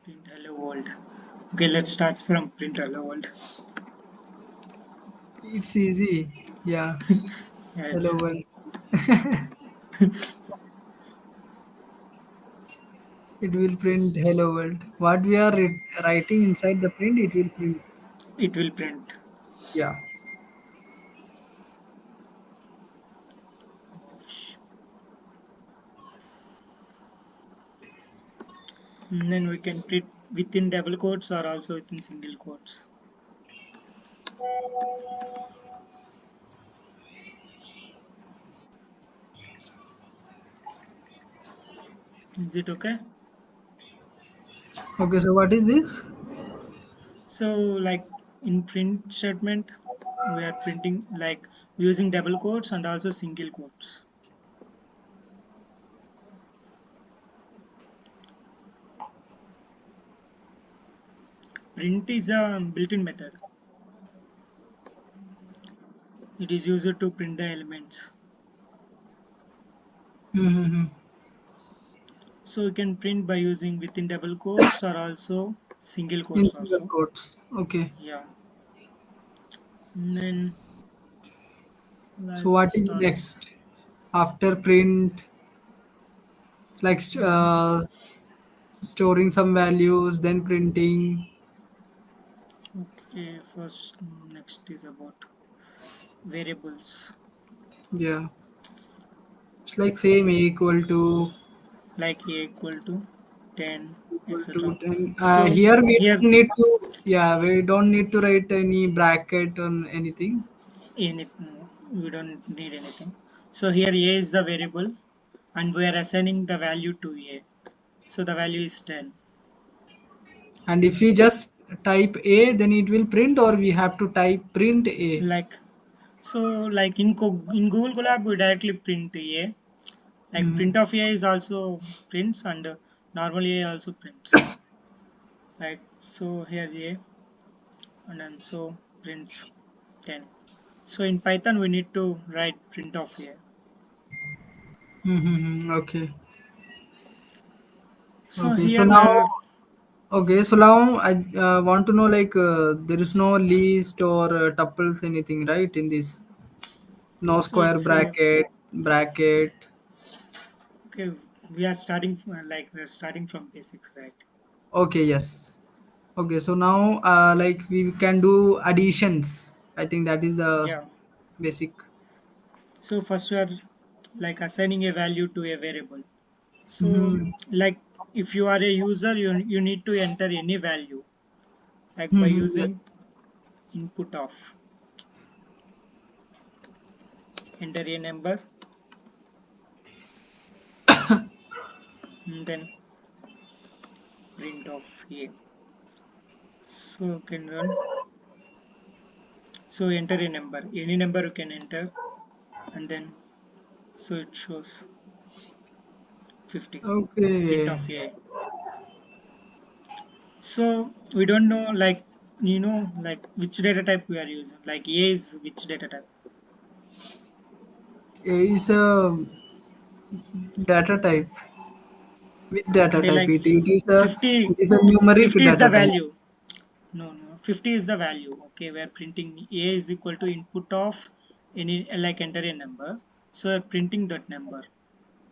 Print hello world. Okay, let's start from print hello world. It's easy. Yeah. Yeah, it's Hello world. It will print hello world. What we are writing inside the print, it will print. it will print. Yeah. And then we can print within double quotes or also within single quotes. Is it okay? Okay. So what is this? So like in print statement, we are printing like using double quotes and also single quotes. Print is a built-in method. It is used to print the elements. Mm-hmm. So you can print by using within double quotes or also single In quotes single also. quotes. Okay. Yeah. And then So let's what is start. next after print? Like Mm, storing some values, then printing. okay, first next is about variables Yeah. It's like same A like a equal to 10, equal to etc. 10. So Here we here don't need to. Yeah, we don't need to write any bracket on anything. anything we don't need anything. So here a is the variable and we are assigning the value to a. So the value is 10. And if we just type A, then it will print, or we have to type print A. Like so like in Google Colab we directly print a. Like Mhm. print of a is also prints and normal a also prints. Like so here a and then so prints 10. So in Python we need to write print of a. Okay. So Okay. So here we now, are. I want to know like there is no list or tuples anything, right? In this, no So square it's a bracket. okay. We are starting like we are starting from basics, right? Okay. Yes. Okay. So now like we can do additions. I think that is the Yeah. basic. So first we are like assigning a value to a variable. So Mm-hmm. like if you are a user, you need to enter any value like by Mm-hmm. using input of enter a number and then print of a. So you can run. So enter a number, any number you can enter, and then so it shows 50 print Okay. of a. So we don't know like like which data type we are using. Like a is which data type? A is a data type. Which data And type like it? It is a 50, it is a numeric 50 is the data type. value. No, 50 is the value. Okay, we are printing a is equal to input of any like enter a number. So we are printing that number.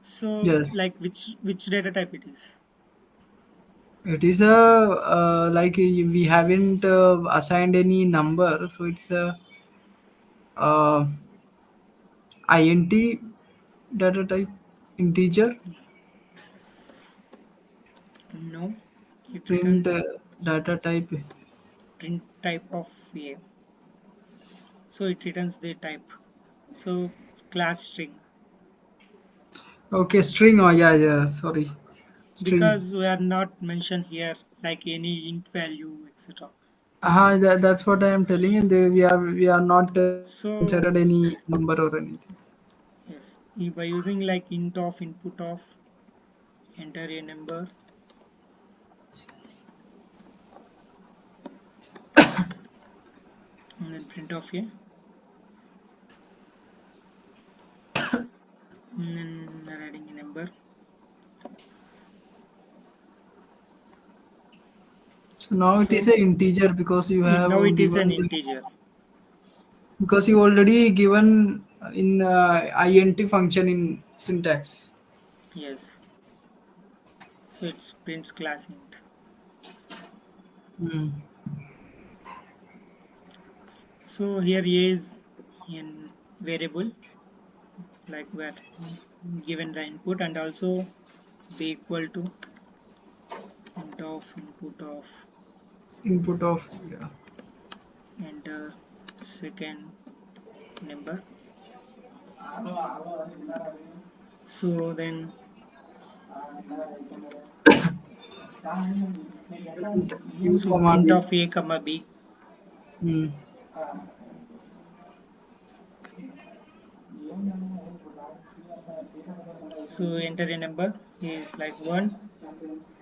So Yes. like which data type it is? It is a like we haven't assigned any number, so it's a uh, int data type, integer No, it print returns data type. print type of a. So it returns the type. So class string Okay, string. Oh yeah, yeah. Sorry, string. because we are not mentioned here like any int value etc. That's what I am telling you. We are not So inserted any number or anything. yes, by using like int of input of enter a number and then print of a and then writing a number So now it is So a integer because you have now it is an given the integer. because you already given in int function in syntax. Yes. So it prints class int. Hmm. So here A is in variable, like where given the input, and also be equal to int of input of Input of, yeah. enter second number. So then, U so comma print b. of a comma b. Hmm. So enter a number is like 1,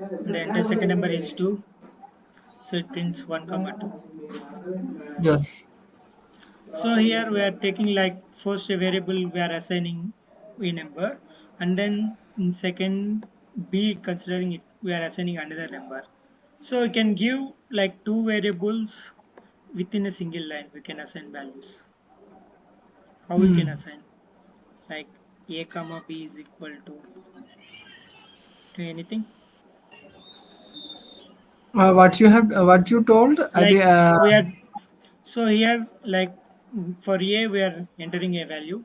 and the enter second number is 2. So it prints 1 comma 2. Yes. So here we are taking like first a variable we are assigning a number, and then in second b considering it we are assigning another number. So we can give like two variables within a single line. We can assign values. How we can Hmm. assign like a comma b is equal to anything, What you told like again? we are. So here like for a we are entering a value,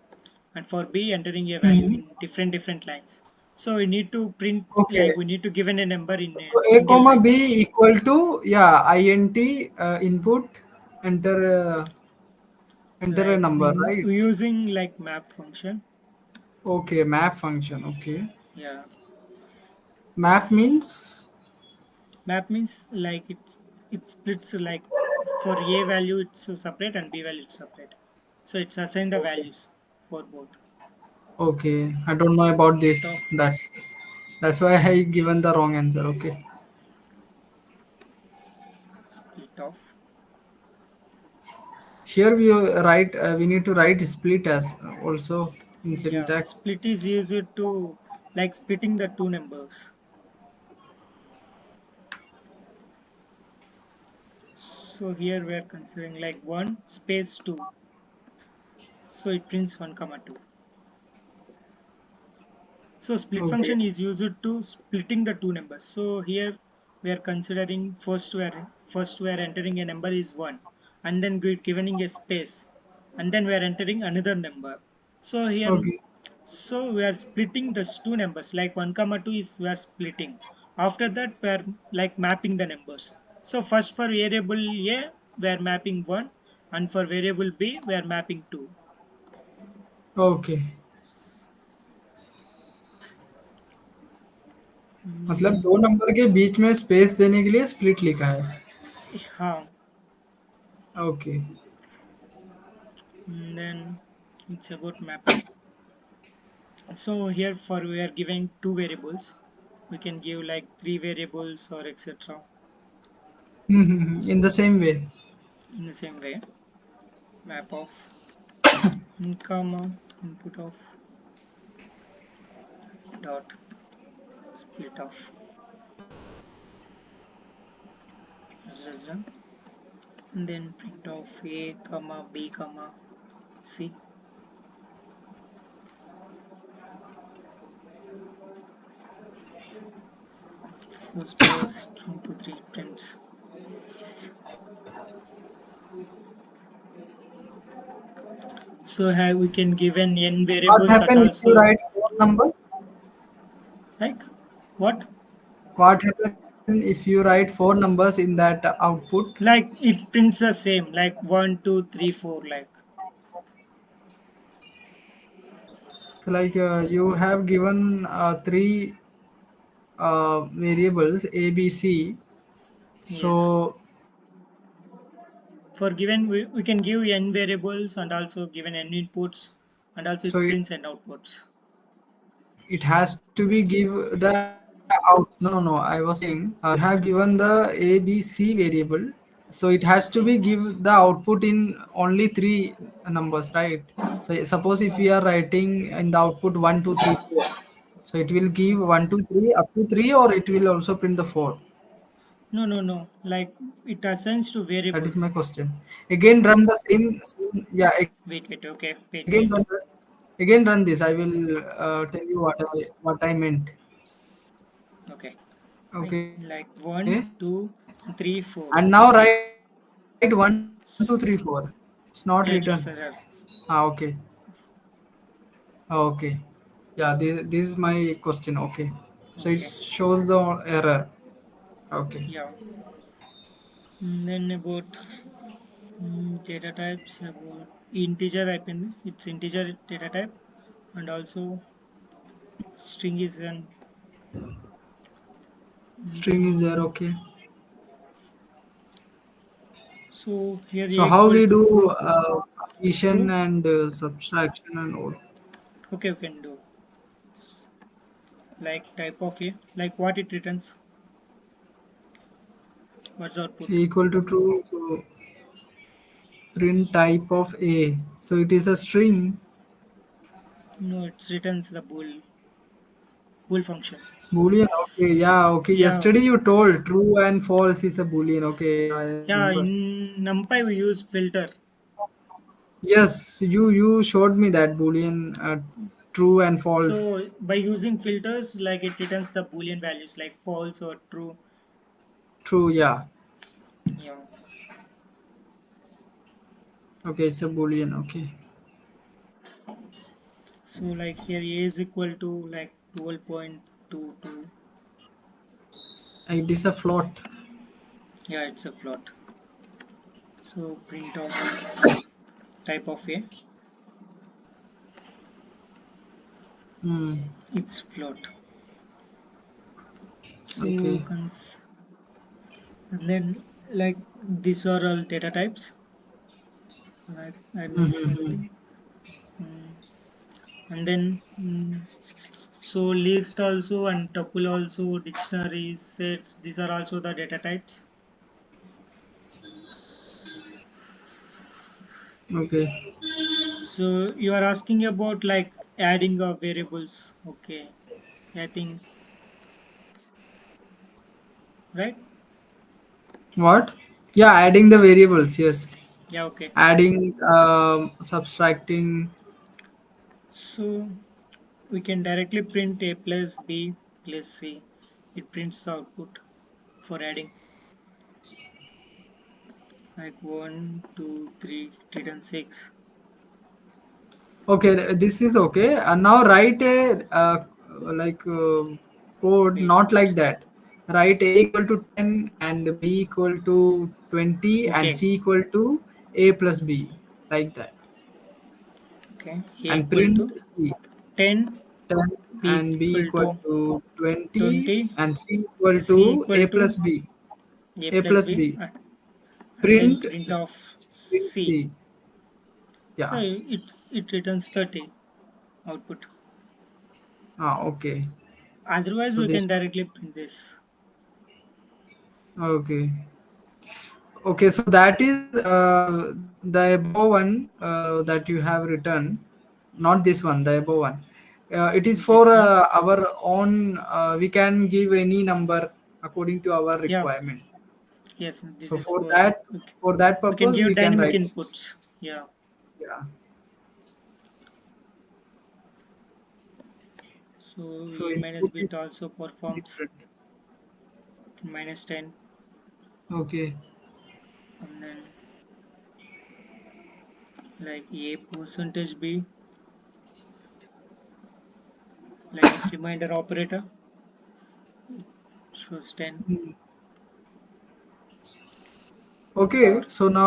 and for b entering a value Hmm. in different lines. So we need to print, Okay. like we need to given a number in a So a single comma line, b equal to, yeah, int input, enter enter a like number, right? using like map function. Okay, map function. Okay, Yeah, map means. map means like it splits like for a value it's separate and b value it's separate. So it's assign the values for both. Okay, I don't know about Split this. off, That's why I given the wrong answer. Okay, split off. here we need to write split as also in Yeah, syntax. split is used to like splitting the two numbers. So here we are considering like 1 space 2. So it prints 1 comma 2. So split Okay, function is used to splitting the two numbers. So here we are considering first we are entering a number is 1, and then we're giving a space, and then we are entering another number. So here, okay, so we are splitting these two numbers like 1 comma 2 is we are splitting. After that we are like mapping the numbers. So first for variable a we are mapping 1, and for variable b we are mapping 2. okay. मतलब Mm, दो number के बीच में space देने के लिए split लिखा है. हाँ. Okay, Then it's about mapping. So here for we are giving two variables, we can give like three variables or etc. in the same way. In the same way, map of comma input of dot split of etc. And then print of a comma b comma c. First 1 2 3 prints. So have we can given n What variables and happen if you also write four numbers? like what, What happen if you write four numbers in that output? like it prints the same like 1 2 3 4 like. So like you have given three variables A, B, C. Yes. So For given we can give n variables and also given n inputs, and also so it prints n outputs. it has to be give the out. No, no, no. I was saying you have given the A, B, C variable. So it has to Okay. be give the output in only three numbers, right? So suppose if we are writing in the output one, two, three, four. So it will give one, two, three up to three, or it will also print the four. No, no, no. Like it assigns to That is my variables. question. Again, run the same yeah. Wait, wait. Okay, wait, Again, wait. run this. Again, run this. I will tell you what I meant. Okay. Fine. Okay. Like one, two, three, And four. now write 1, 2, 3, 4. It's not written. Yeah, it shows Ah, error. okay. Okay. Yeah, this is my question. Okay. So it Okay. shows the error. Okay. Yeah. Then about data types, about integer అయిపోయింది. It's integer data type, and also string is an String is there. Okay. so here a So how equal we to do addition true. and subtraction and all. Okay, we can do like type of a like what it returns. What's output? Equal to true. So print type of A. So it is a string. No, it returns the bool function. Boolean. Okay. Yeah. Okay. Yeah, Yesterday you told true and false is a Boolean. Okay. I yeah. remember. In NumPy we use filter. Yes. You showed me that Boolean true and false. So by using filters, like it returns the boolean values like false or true. True. Yeah. Yeah. Okay. It's a Boolean. Okay. So like here a is equal to like 12.22. It is a float. Yeah, it's a float. So print of type of a, Hmm. it's float. So Okay. and then like these are all data types. Like I miss Mm-hmm. anything. Mm, and then so list also and tuple also dictionaries sets. These are also the data types. Okay. So you are asking about like adding of variables. Okay, I think right. What? Yeah. Adding the variables. Yes. Yeah, okay. Adding, subtracting. So we can directly print a plus b plus c. It prints the output for adding like 1, 2, 3, return 6. Okay, this is okay. And now write a like code Wait, not like that. Write a equal to 10 and b equal to 20 and okay, c equal to a plus b, like that. okay. A And equal to print c 10, 10 b and b equal equal to to 20 20, and c equal c to equal a to plus b. a A plus plus b, b. and then Print print of print c. c. So Yeah. it returns 30 output. Ah, okay. Otherwise, So we can this. directly print this. Okay. Okay, so that is the above one that you have written, not this one, the above one. It is for This one, our own, we can give any number according to our yeah, requirement. yes, this So is for okay. for that We can purpose, give we can dynamic write. inputs. Yeah, Yeah. so So a minus input bit is also performs different. minus 10, Okay. and then like a percentage b, like reminder operator shows 10 Okay, or so now